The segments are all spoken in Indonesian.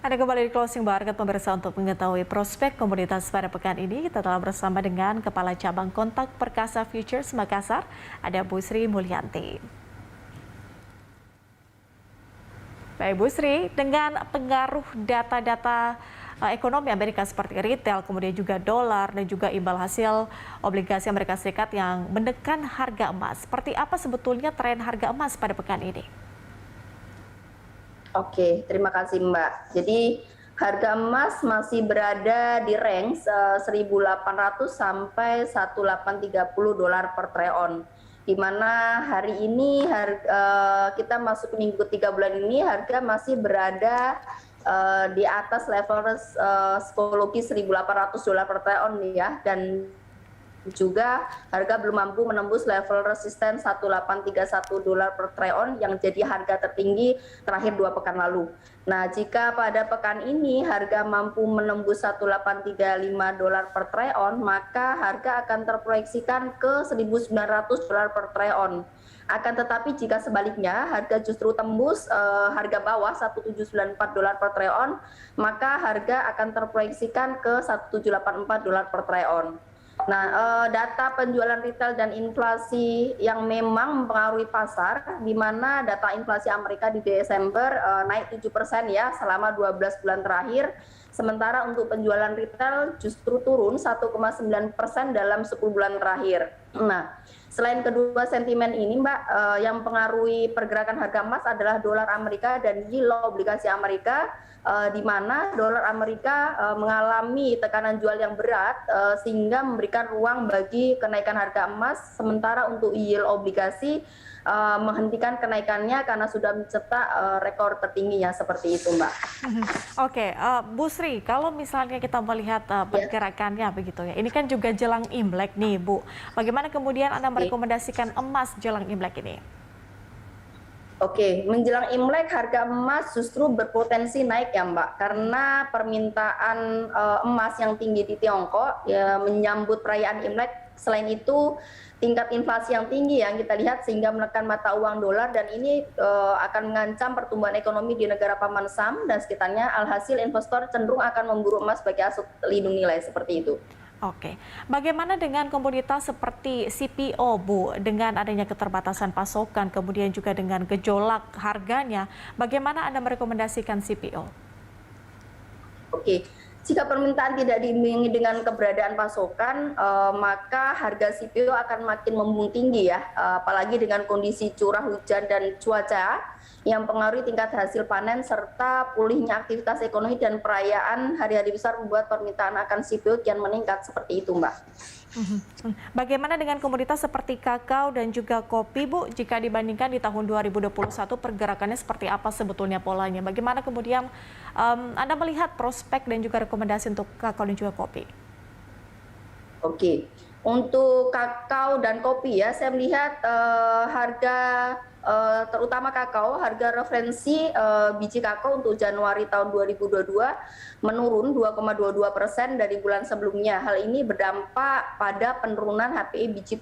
Anda kembali di Closing Market pemirsa. Untuk mengetahui prospek komoditas pada pekan ini, kita telah bersama dengan Kepala Cabang Kontak Perkasa Futures Makassar, ada Bu Sri Mulyanti. Baik Bu Sri, dengan pengaruh data-data ekonomi Amerika seperti retail, kemudian juga dolar dan juga imbal hasil obligasi Amerika Serikat yang menekan harga emas, seperti apa sebetulnya tren harga emas pada pekan ini? Oke, terima kasih Mbak. Jadi harga emas masih berada di range 1.800 sampai 1.830 dolar per troy ounce. Di mana hari ini kita masuk minggu 3 bulan ini harga masih berada di atas level psikologi 1.800 dolar per troy ounce ya, dan juga harga belum mampu menembus level resisten 1.831 dolar per troy ounce yang jadi harga tertinggi terakhir 2 pekan lalu. Nah, jika pada pekan ini harga mampu menembus 1.835 dolar per troy ounce, maka harga akan terproyeksikan ke 1.900 dolar per troy ounce. Akan tetapi jika sebaliknya harga justru tembus harga bawah 1.794 dolar per troy ounce, maka harga akan terproyeksikan ke 1.784 dolar per troy ounce. Nah, data penjualan retail dan inflasi yang memang mempengaruhi pasar, di mana data inflasi Amerika di Desember naik 7% ya selama 12 bulan terakhir, sementara untuk penjualan retail justru turun 1,9% dalam 10 bulan terakhir. Nah, selain kedua sentimen ini Mbak, yang mempengaruhi pergerakan harga emas adalah dolar Amerika dan yield obligasi Amerika, di mana dolar Amerika mengalami tekanan jual yang berat sehingga memberikan ruang bagi kenaikan harga emas, sementara untuk yield obligasi menghentikan kenaikannya karena sudah mencetak rekor tertingginya, seperti itu Mbak. Oke, Bu Sri, kalau misalnya kita melihat pergerakannya begitu ya, ini kan juga jelang Imlek nih Bu. Bagaimana kemudian Anda merekomendasikan emas jelang Imlek ini? Oke, menjelang Imlek harga emas justru berpotensi naik ya Mbak, karena permintaan emas yang tinggi di Tiongkok ya menyambut perayaan Imlek. Selain itu tingkat inflasi yang tinggi yang kita lihat sehingga menekan mata uang dolar, dan ini akan mengancam pertumbuhan ekonomi di negara paman Sam dan sekitarnya. Alhasil investor cenderung akan memburu emas sebagai aset lindung nilai, seperti itu. Oke, bagaimana dengan komoditas seperti CPO, Bu? Dengan adanya keterbatasan pasokan, kemudian juga dengan gejolak harganya, bagaimana Anda merekomendasikan CPO? Oke, jika permintaan tidak diimbangi dengan keberadaan pasokan, maka harga CPO akan makin membumbung tinggi ya, apalagi dengan kondisi curah hujan dan cuaca yang mempengaruhi tingkat hasil panen serta pulihnya aktivitas ekonomi dan perayaan hari-hari besar membuat permintaan akan CPO kian meningkat, seperti itu Mbak. Bagaimana dengan komoditas seperti kakao dan juga kopi Bu? Jika dibandingkan di tahun 2021 pergerakannya seperti apa sebetulnya polanya? Bagaimana kemudian Anda melihat prospek dan juga rekomendasi untuk kakao dan juga kopi? Oke, untuk kakao dan kopi ya, saya melihat harga terutama kakao, harga referensi biji kakao untuk Januari tahun 2022 menurun 2,22% dari bulan sebelumnya. Hal ini berdampak pada penurunan HPI biji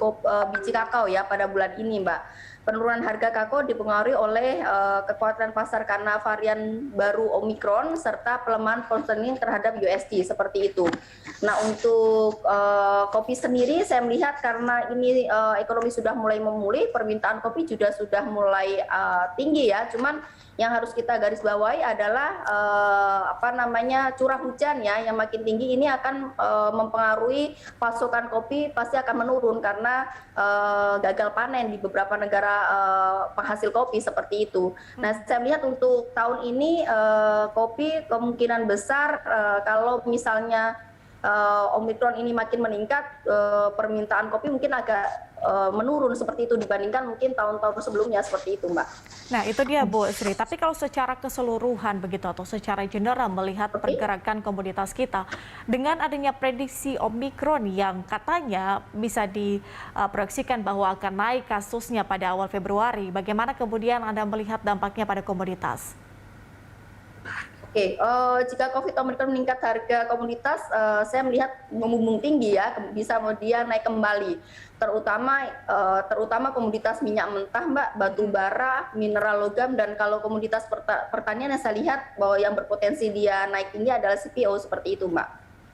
kakao ya pada bulan ini Mbak. Penurunan harga kakao dipengaruhi oleh kekhawatiran pasar karena varian baru Omicron serta pelemahan pound sterling terhadap USD, seperti itu. Nah, untuk kopi sendiri saya melihat karena ini ekonomi sudah mulai memulih, permintaan kopi juga sudah mulai tinggi ya. Cuman yang harus kita garis bawahi adalah curah hujan ya yang makin tinggi ini akan mempengaruhi pasokan kopi, pasti akan menurun karena gagal panen di beberapa negara penghasil kopi, seperti itu. Nah, saya melihat untuk tahun ini kopi kemungkinan besar kalau misalnya Omicron ini makin meningkat, permintaan kopi mungkin agak menurun seperti itu dibandingkan mungkin tahun-tahun sebelumnya, seperti itu Mbak. Nah itu dia Bu Sri, tapi kalau secara keseluruhan begitu atau secara general melihat pergerakan komoditas kita dengan adanya prediksi Omicron yang katanya bisa diproyeksikan bahwa akan naik kasusnya pada awal Februari, bagaimana kemudian Anda melihat dampaknya pada komoditas? Oke, jika COVID Omicron meningkat harga komoditas, saya melihat membumbung tinggi ya, bisa kemudian naik kembali. Terutama komoditas minyak mentah, Mbak, batu bara, mineral logam, dan kalau komoditas pertanian yang saya lihat bahwa yang berpotensi dia naik tinggi adalah CPO seperti itu, Mbak.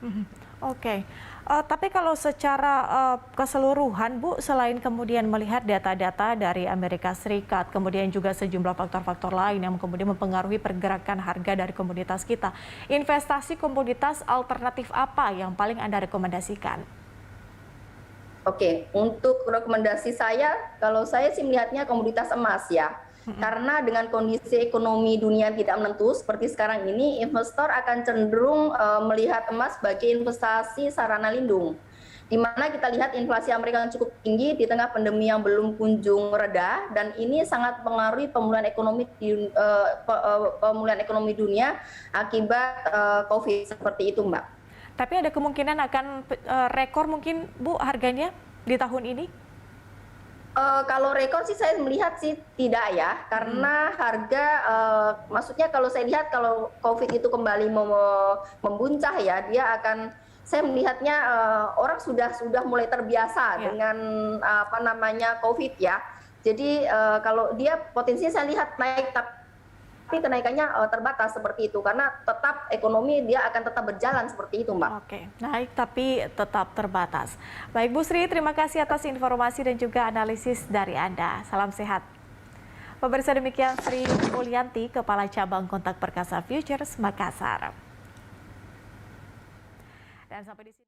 Mhm. Oke. Tapi kalau secara keseluruhan, Bu, selain kemudian melihat data-data dari Amerika Serikat, kemudian juga sejumlah faktor-faktor lain yang kemudian mempengaruhi pergerakan harga dari komoditas kita, investasi komoditas alternatif apa yang paling Anda rekomendasikan? Oke, untuk rekomendasi saya, kalau saya sih melihatnya komoditas emas ya. Karena dengan kondisi ekonomi dunia yang tidak menentu seperti sekarang ini, investor akan cenderung melihat emas sebagai investasi sarana lindung. Di mana kita lihat inflasi Amerika yang cukup tinggi di tengah pandemi yang belum kunjung reda, dan ini sangat mempengaruhi pemulihan ekonomi dunia akibat COVID seperti itu, Mbak. Tapi ada kemungkinan akan rekor mungkin, Bu, harganya di tahun ini? Kalau rekor sih saya melihat sih tidak ya, karena harga, maksudnya kalau saya lihat kalau COVID itu kembali membuncah ya, dia akan, saya melihatnya orang sudah mulai terbiasa dengan apa namanya COVID ya. Jadi kalau dia potensinya saya lihat naik, tapi kenaikannya terbatas seperti itu, karena tetap ekonomi dia akan tetap berjalan seperti itu, Mbak. Oke, naik tapi tetap terbatas. Baik, Bu Sri, terima kasih atas informasi dan juga analisis dari Anda. Salam sehat. Pemirsa, demikian Sri Mulyanti, Kepala Cabang Kontak Perkasa Futures, Makassar. Dan sampai di sini.